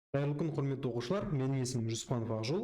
Қайырлы күн, құрметті оқушылар. Менің есімім Жүсіпанов Ақжол.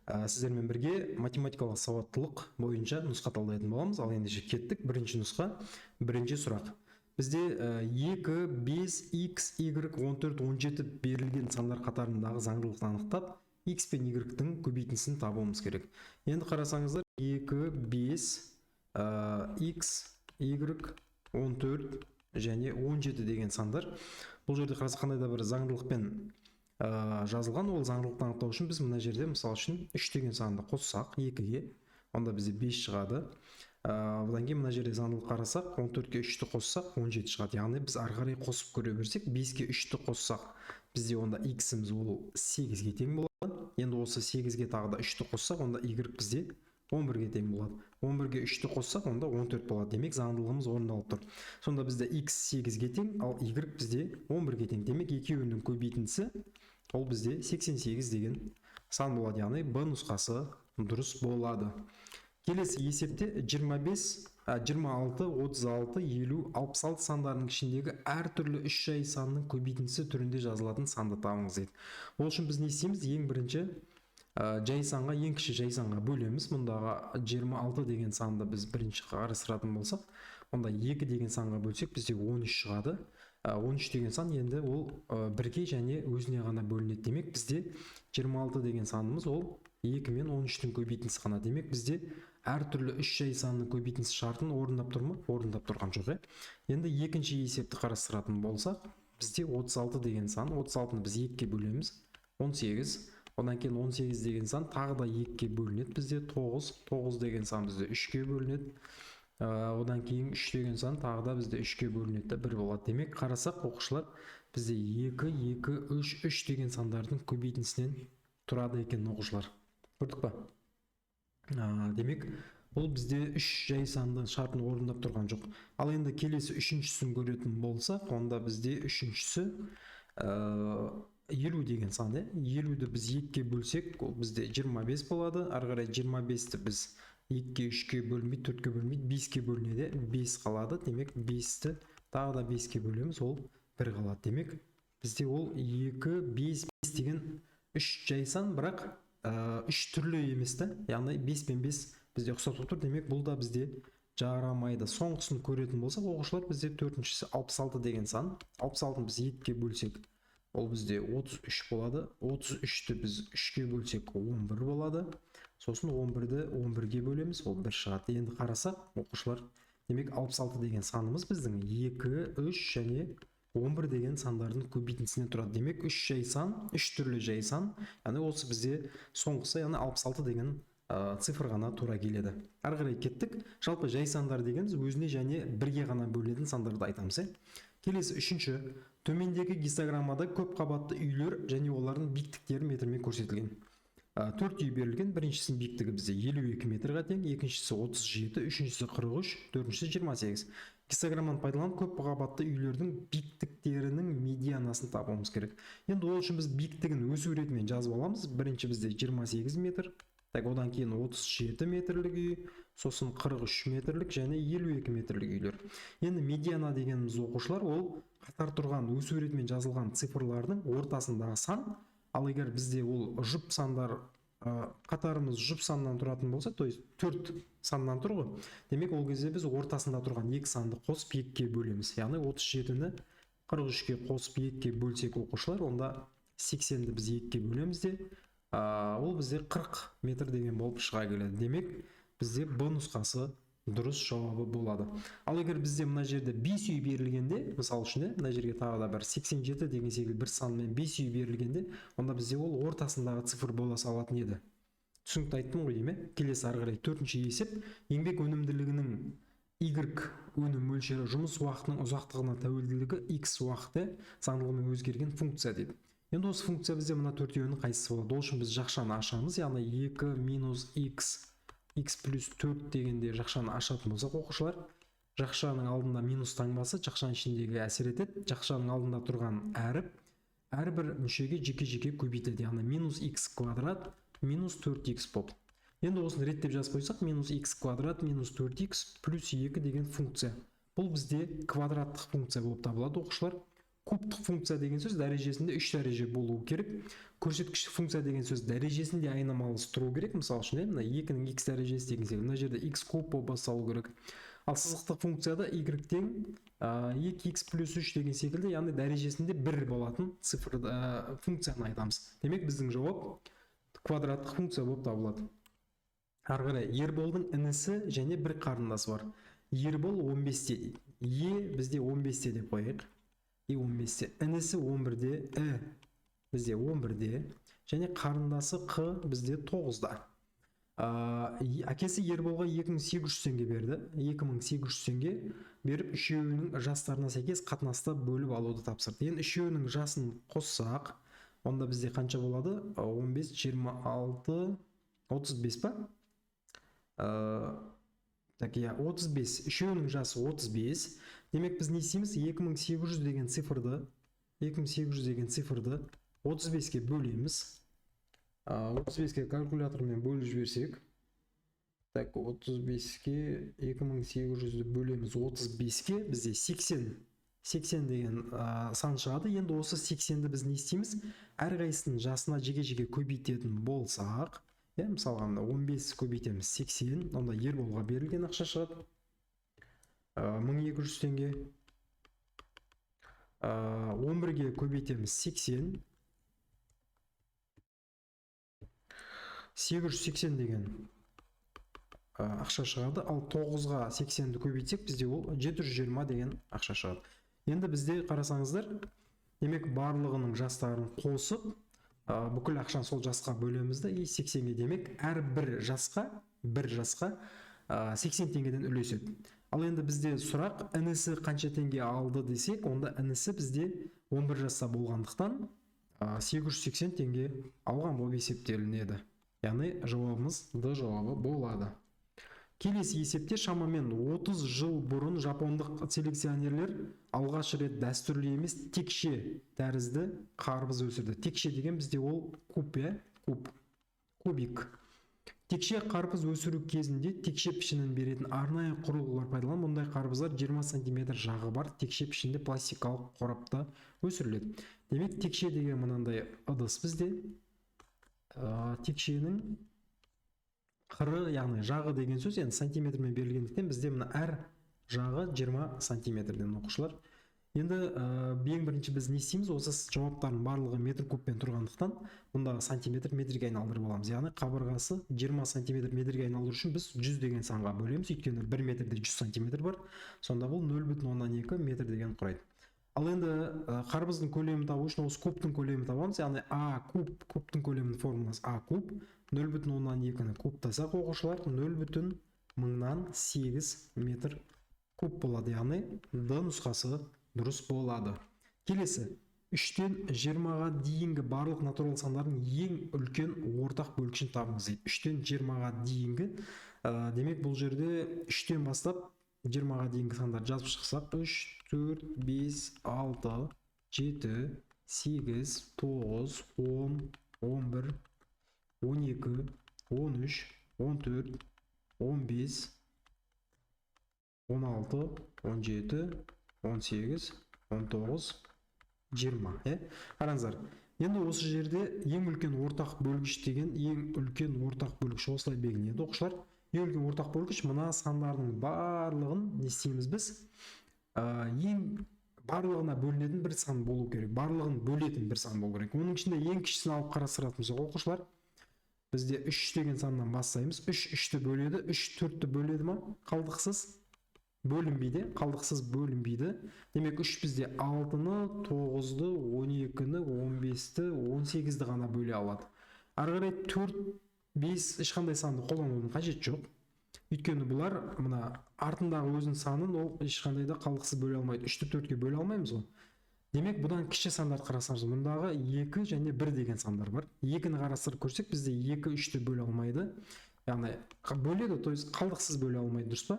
Сіздермен бірге математикалық сауаттылық бойынша нұсқа талдайтын боламыз. Ал ендеше кеттік. Бірінші нұсқа, бірінші сұрақ. Бізде 2, 5, x, y, 14, 17 берілген сандар қатарындағы заңдылықты анықтап, x пен y-тің көбейтіндісін табуымыз керек. Енді қарасаңыздар, 2, 5, x, y, 14 және 17 деген сандар. Бұл жерде қандай да бір заңдылықпен жазылған. Ол заңдылықты анықтау үшін біз мына жерде мысалы үшін 3 деген санды қоссақ 2-ге, онда бізде 5 шығады. Бұдан кейін мына жерде заңдылық қарасақ, 14-ке 3-ті қоссақ 17 шығады. Яғни біз ары қарай қосып көре берсек, 5-ке 3-ті қоссақ, бізде онда x-іміз ол 8-ге тең болады. Енді осы 8-ге тағы да 3-ті қоссақ, онда y бізде 11-ге тең болады. 11-ге 3-ті қоссақ, онда 14 болады. Демек, заңдылығымыз орындалып тұр. Сонда бізде x 8-ге тең, ал y бізде 11-ге тең. Демек, екеуінің көбейтіндісі ол бізде 88 деген сан болады. Яғни Б нұсқасы дұрыс болады. Келесі есепте 25, 26, 36, 50, 66 сандарының ішіндегі әртүрлі 3 жай санның көбейтіндісі түрінде жазылатын санды табыңыз дейді. Ол үшін біз не істейміз? Ең бірінші жай санға, ең кіші жай санға бөлеміз. Мұндағы 26 деген санды біз бірінші қарастыратын болсақ, онда 2 деген санға бөлсек, бізде 13 шығады. 13 деген сан енді ол бірге және өзіне ғана бөлінеді. Демек, бізде 26 деген санымыз ол 2 мен 13-тің көбейтіндісі ғана. Демек, бізде әртүрлі 3 жай санның көбейтіндісі шартын орындап тұр ма? Орындап тұрған жоқ. Енді екінші есепті қарастыратын болсақ, бізде 36 деген сан, 36-ны біз 2-ге бөлеміз, 18. Одан кейін 18 деген сан тағы да 2-ге бөлінеді. Бізде 9, 9 деген сан бізде 3-ге бөлінеді. Одан кейін 3 деген сан тағы да бізде 3-ке бөлінеді, 1 болады. Демек, қарасақ, оқушылар, бізде 2, 2, 3, 3 деген сандардың көбейтіндісінен тұрады екен, оқушылар. Көрдік па? Демек, бұл бізде 3 жай санды шартын орындап тұрған жоқ. Ал енді келесі үшіншісін көретін болсақ, онда бізде үшіншісі 50 деген сан. 50-ді біз 2-ге бөлсек, ол бізде 25 болады. Ары қарай 25-ті біз 2-ге, 3-ге бөлінбейді, 4-ге бөлінбейді, 5-ге бөлінеді, 5 қалады. Демек, 5-ті тағы да 5-ге бөлеміз, ол 1 қалады. Демек, бізде ол 2, 5, 5 деген 3 жай сан, бірақ 3 түрлі емес та. Яғни 5 пен 5 бізде ұқсап тұр. Демек, бұл да бізде жарамайды. Соңғысын көретін болсақ, оқушылар, бізде 4-шісі 66 деген сан. 66-ны біз 2-ге бөлсек, ол бізде 33 болады. 33-ті біз 3-ге бөлсек, 11 болады. Сосын 11-ді 11-ге бөлеміз, ол 1 шығады. Енді қарасақ, оқушылар, демек 66 деген санымыз біздің 2, 3 және 11 деген сандардың көбейтіндісінен тұрады. Демек, 3 жай сан, 3 түрлі жай сан, яғни осы бізде соңғысы, яғни 66 деген цифр ғана тура келеді. Ары қарай кеттік. Жалпы жай сандар дегеніміз өзіне және бірге ғана бөлінетін сандарды айтамыз. Келесі үшінші, төмендегі гистограммада көп қабатты үйлер және олардың биіктіктері метрмен көрсетілген. 4 үй берілген. Біріншісінің биіктігі бізде 52 метрға тең, екіншісі 37, үшіншісі 43, төртіншісі 28. Гистограмманы пайдаланып көп қабатты үйлердің биіктіктерінің медианасын табуымыз керек. Енді ол үшін біз биіктігін өсу ретімен жазып аламыз. Бірінші бізде 28 метр, одан кейін 37 метрлік үй, сосын 43 метрлік және 52 метрлік үйлер. Енді медиана дегеніміз, оқушылар, ол қатар тұрған өсу ретімен жазылған цифрлардың ортасындағы сан. Ал егер бізде ол жұп сандар, қатарымыз жұп саннан тұратын болса, то есть 4 саннан тұр ғой. Демек, ол кезде біз ортасында тұрған 2 санды қосып 2-ге бөлеміз. Яғни 37-ні 43-ге қосып 2-ге бөлсек, оқушылар, онда 80-ді біз 2-ге бөлеміз де, ол бізде 40 метр деген болып шыға келеді. Демек, бізде Б нұсқасы дұрыс жауабы болады. Ал егер бізде мына жерде 5 үй берілгенде, мысалы үшін, мына жерге тағы да бір 87 деген секілді бір санмен 5 үй берілгенде, онда бізде ол ортасындағы цифр бола салатын еді. Түсінікті айттым ғой дейме? Келесі ары қарай 4-ші есеп, еңбек өнімділігінің Y өнім мөлшері жұмыс уақытының ұзақтығына тәуелділігі X уақыты заңдылығымен өзгерген функция дейді. Енді осы функция бізде мына төртеуінің қайсысы болады? Ол үшін біз жақшаны ашамыз, яғни 2 минус x плюс 4 дегенде жақшаны ашатын болсақ, оқушылар, жақшаның алдында минус таңбасы жақшаның ішіндегі әсер етеді. Жақшаның алдында тұрған әрбір мүшеге жеке-жеке көбейтеді. Яғни минус x квадрат минус 4x болды. Енді осыны реттеп жазып қойсақ, минус x квадрат минус 4x плюс 2 деген функция. Бұл бізде квадраттық функция болып табылады, оқушылар. кубтық функция деген сөз дәрежесінде 3 дәреже болуы керек. Көрсеткіштік функция деген сөз дәрежесінде айнымалысы тұру керек. Мысалы үшін мына 2-ның x дәрежесі деген секілді мына жерде x куб болып басталу керек. Ал сызықтық функцияда y тең 2x плюс 3 деген секілді, яғни дәрежесінде 1 болатын цифр функцияны айтамыз. Демек біздің жауап квадраттық функция болып табылады. Ары қарай Ерболдың інісі және бір қарындасы бар. Ербол 15-те, бізде 15-те деп қояйық. 15-те, інісі 11-де, бізде 11-де, және қарындасы Q бізде 9-да. Әкесі Ерболға 2800 теңге берді. 2800 теңге беріп, үшеуінің жастарына сәйкес қатынаста бөліп алуды тапсырды. Енді үшеуінің жасын қоссақ, онда бізде қанша болады? 15, 26, 35 па? 35. Үшеуінің жасы 35. Демек біз не істейміз? 2800 деген цифрды 35-ке бөлеміз. 35-ке калькулятормен бөліп жіберсек. 35-ке 2800-ді бөлеміз 35-ке, бізде 80 деген сан шығады. Енді осы 80-ді біз не істейміз? Әрқайсының жасына жеке-жеке көбейтетін болсақ, мысалға 15 көбейтеміз 80, онда Ерболға берілген ақша шығады 1200 теңге. 11-ге көбейтеміз 80, 880 деген ақша шығады. Ал 9-ға 80-ді көбейтсек, бізде ол 720 деген ақша шығады. Енді бізде қарасаңыздар, демек барлығының жастарын қосып, бүкіл ақшаны сол жасқа бөлемізді, 80-ге демек әр бір жасқа 80 теңгеден үлеседі. Ал енді бізде сұрақ, інісі қанша теңге алды десек, онда інісі бізде 11 жаста болғандықтан 880 теңге алған болып есептелінеді. Яғни жауабымыз Д жауабы болады. Келесі есепте шамамен 30 жыл бұрын жапондық селекционерлер алғаш рет дәстүрлі емес текше тәрізді қарбыз өсірді. Текше деген бізде ол кубик. Текше қарбыз өсіру кезінде текше пішінін беретін арнайы құрылғылар пайдаланылған. Мұндай қарбыздар 20 см жағы бар текше пішінде пластикалық қорапта өсіріледі. Демек текше деген мынандай ыдыс бізде. Текшенің қыры, яғни жағы деген сөз, енді сантиметрмен берілгендіктен бізде мына әр жағы 20 сантиметрден оқушылар. Енді ең бірінші біз не істейміз? Осы жауаптардың барлығы метр кубпен тұрғандықтан, мұндағы сантиметр метрге айналдырып аламыз. Яғни қабырғасы 20 сантиметр метрге айналдыру үшін біз 100 деген санға бөлеміз. Өйткені 1 метрде 100 сантиметр бар. Сонда бұл 0,2 метр деген құрайды. Ал енді қарбыздың көлемін табу үшін осы кубтың көлемін табамыз. Яғни кубтың көлемінің формуласы А куб, 0,2-ні кубтасақ оқушылар 0,08 метр куб болады. Яғни Д нұсқасы дұрыс болады. Келесі, 3-тен 20-ға дейінгі барлық натурал сандардың ең үлкен ортақ бөлгішін табыңыз дейді. 3-тен 20-ға дейінгі, демек бұл жерде 3-тен бастап 20-ға дейінгі сандарды жазып шықсақ, 3, 4, 5, 6, 7, 8, 9, 10, 11, 12, 13, 14, 15, 16, 17, 18, 19, 20. Қараңыздар. Енді осы жерде ең үлкен ортақ бөлгіш деген, ең үлкен ортақ бөлгіш осылай белгіленеді оқушылар. Ең үлкен ортақ бөлгіш мына сандардың барлығын не істейміз біз? Ең барлығына бөлінетін бір сан болу керек. Барлығын бөлетін бір сан болу керек. Оның ішінде ең кішісін алып қарастыратынымыз оқушылар. Бізде 3 деген саннан бастаймыз. 3 3-ті бөледі, 3 4-ті бөледі ма? Қалдықсыз бөлінбейді, қалдықсыз бөлінбейді. Демек 3 бізде 6-ны, 9-ды, 12-ні, 15-ті, 18-ді ғана бөле алады. Ары қарай 4, 5 ешқандай санды қолданудың қажет жоқ. Өйткені бұлар мына артындағы өзінің санын ол ешқандай да қалдықсыз бөле алмайды. 3-ті 4-ке бөле алмаймыз ғой. Демек бұдан кіші сандар қарасаңыз, мұндағы 2 және 1 деген сандар бар. 2-ні қарастырып көрсек, бізде 2 3-ті бөле алмайды. Яғни бөледі, то есть қалдықсыз бөле алмайды, дұрыс па?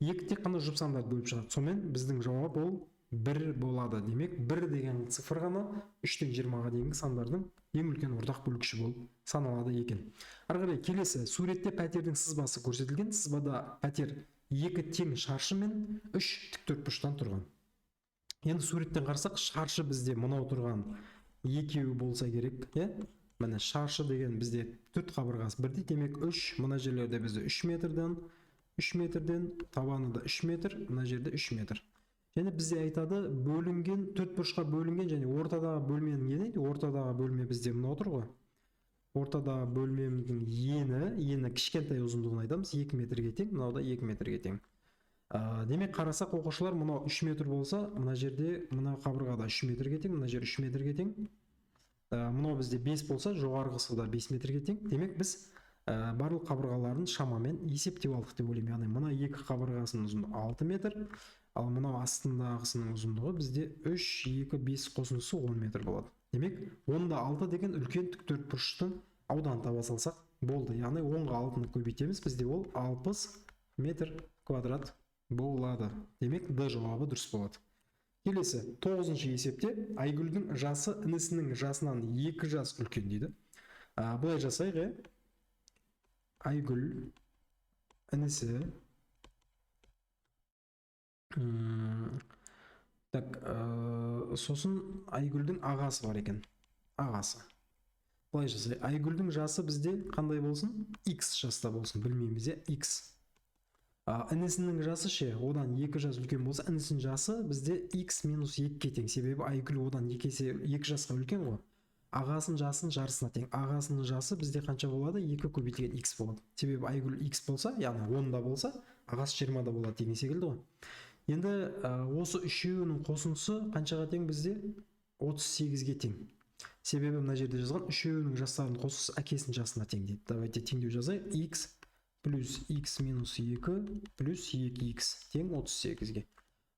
2 тек қана жұп сандарды бөліп шығады. Сонымен біздің жауап ол 1 болады. Демек 1 деген цифр ғана 3-тен 20-ға дейінгі сандардың ең үлкен ортақ бөлгіші болып саналады екен. Ары қарай келесі, суретте пәтердің сызбасы көрсетілген. Сызбада пәтер 2 тең шаршы мен 3 тіктөртбұрыштан тұрған. Енді суреттен қарасақ, шаршы бізде мынау тұрған екеуі болса керек, иә? Міне шаршы деген бізде төрт қабырғасы бірдей, демек 3, мына жерлерде бізде 3 метрден, табаны да 3 метр, мына жерде 3 метр. Және бізде айтады, бөлінген, төрт бұрышқа бөлінген және ортадағы бөлменің ені, ортадағы бөлме бізде мынау тұр ғой. Ортадағы бөлмеміздің ені кішкентай ұзындығын айтамыз, 2 метрге тең, мынау да 2 метрге тең. Демек қарасақ оқушылар, мынау 3 метр болса, мына жерде мына қабырғада 3 метрге тең, мына жер 3 метрге тең. Мынау бізде 5 болса, жоғарғысы да 5 метрге тең. Демек біз барлық қабырғаларын шамамен есептеп алдық деп ойлаймын. Яғни мына екі қабырғасының ұзындығы 6 метр, ал мынау астындағысының ұзындығы бізде 3, 2, 5 қосындысы 10 метр болады. Демек 10-да 6 деген үлкен тік төртбұрыштың ауданын таба салсақ болды. Яғни 10-ға 6-ны көбейтеміз, бізде ол 60 метр квадрат болады. Демек Д жауабы дұрыс болады. Келесі 9-шы есепте Айгүлдің жасы інісінің жасынан 2 жас үлкен дейді. Бұлай жасайық, Айгүл інісі сосын Айгүлдің ағасы бар екен. Ағасы. Бұлай жасайық. Айгүлдің жасы бізде қандай болсын? X жаста болсын. Білмейміз, X. Інісінің жасы ше, одан 2 жас үлкен болса, інісінің жасы бізде X минус 2-ке тең. Себебі Айгүл одан 2 жасқа үлкен ғой. Ағасының жасының жарысына тең. Ағасының жасы бізде қанша болады? 2 көбейтілген X болады. Себебі Айгүл X болса, яғни 10-да болса, ағасы 20-да болады деген секілді ғой. Енді осы үшеуінің қосындысы қаншаға тең бізде? 38-ге тең. Себебі мына жерде жазған үшеуінің жастарының қосындысы әкесінің жасына тең дейді. Давайте теңдеу жазайық. X плюс X минус 2 плюс 2X тең 38-ге.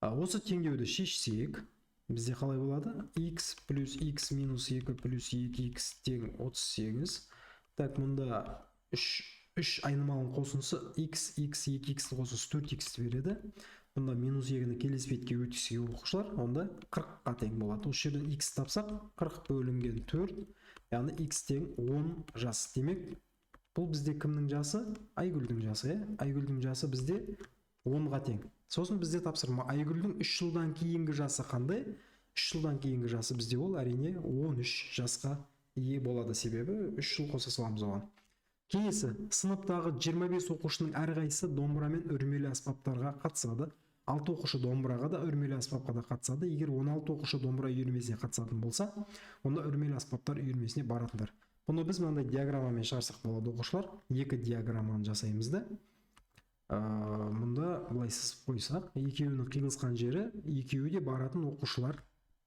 Осы теңдеуді шешсек, бізде қалай болады? X плюс X минус 2 плюс 2X тең 38. Так, мұнда 3 айнымалының қосындысы X, 2X қосындысы 4X береді. Мұнда минус 2-ні келесі бетке өтіске оқушылар, онда 40-қа тең болады. Осы жерден X тапсақ, 40 бөлінген 4, яғни X тең 10 жас. Демек, бұл бізде кімнің жасы? Айгүлдің жасы. Айгүлдің жасы бізде 10-ға тең. Сосын бізде тапсырма, Айгүлдің 3 жылдан кейінгі жасы қандай? 3 жылдан кейінгі жасы бізде ол әрине 13 жасқа ие болады, себебі 3 жыл қоса саламыз оған. Келесі, сыныптағы 25 оқушының әрқайсысы домбырамен үрмелі аспаптарға қатысады. 6 оқушы домбыраға да үрмелі аспапқа да қатысады. Егер 16 оқушы домбыра үйірмесіне қатысатын болса, онда үрмелі аспаптар үйірмесіне баратындар. Бұны біз мынандай диаграммамен шығарсақ болады, оқушылар. 2 диаграмманы жасаймыз да. Мұнда былай сызып қойсақ, екеуінің қиылысқан жері, екеуі де баратын оқушылар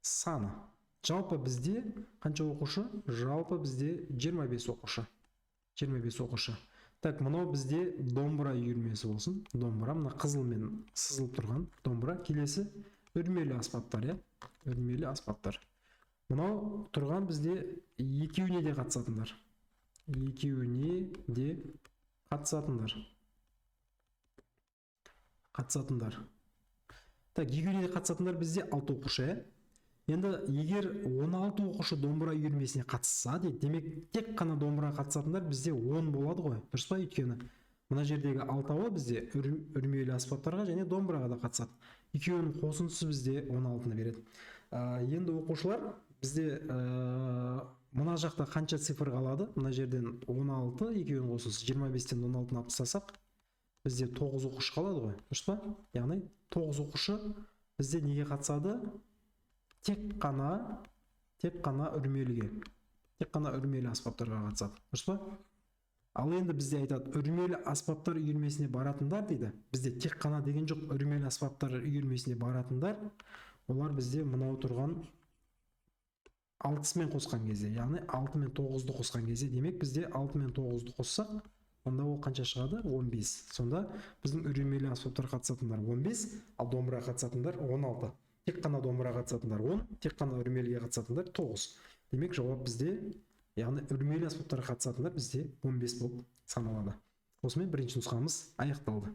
саны. Жалпы бізде қанша оқушы? Жалпы бізде 25 оқушы. 25 оқушы. Так, мынау бізде домбыра үйірмесі болсын. Домбыра, мына қызылмен сызылып тұрған домбыра. Келесі үрмелі аспаптар, үрмелі аспаптар. Мынау тұрған бізде екеуіне де қатысатындар. Екеуіне де қатысатындар. Так, екеуіне де қатысатындар бізде 6 оқушы. Енді егер 16 оқушы домбыра үйірмесіне қатысса, демек тек қана домбыра қатысатындар бізде 10 болады ғой. Дұрыс па? Өйткені мына жердегі 6-ы бізде үрмелі аспаптарға және домбыраға да қатысады. Екеуінің қосындысы бізде 16-ны береді. Енді оқушылар бізде мына жақта қанша цифр қалады? Мына жерден 16, екеуінің қосындысы 25-тен 16-ны алып тастасақ, бізде 9 оқушы қалады ғой. Дұрыс па? Яғни 9 оқушы бізде неге қатысады? Тек қана үрмеліге. Тек қана үрмелі аспаптарға қатысады. Дұрыс па? Ал енді бізде айтады, үрмелі аспаптар үйірмесіне баратындар дейді. Бізде тек қана деген жоқ, үрмелі аспаптар үйірмесіне баратындар. Олар бізде мынау тұрған 6-мен қосқан кезде, яғни 6 мен 9-ды қосқан кезде, демек бізде 6 мен 9-ды қоссақ, онда ол қанша шығады? 15. Сонда біздің үрмелі аспаптар қатысатындар 15, ал домбыра қатысатындар 16. Тек қана домбыра қатысатындар 10, тек қана үрмеліге қатысатындар 9. Демек жауап бізде, яғни үрмелі аспаптарға қатысатындар бізде 15 болып саналады. Осымен бірінші нұсқамыз аяқталды.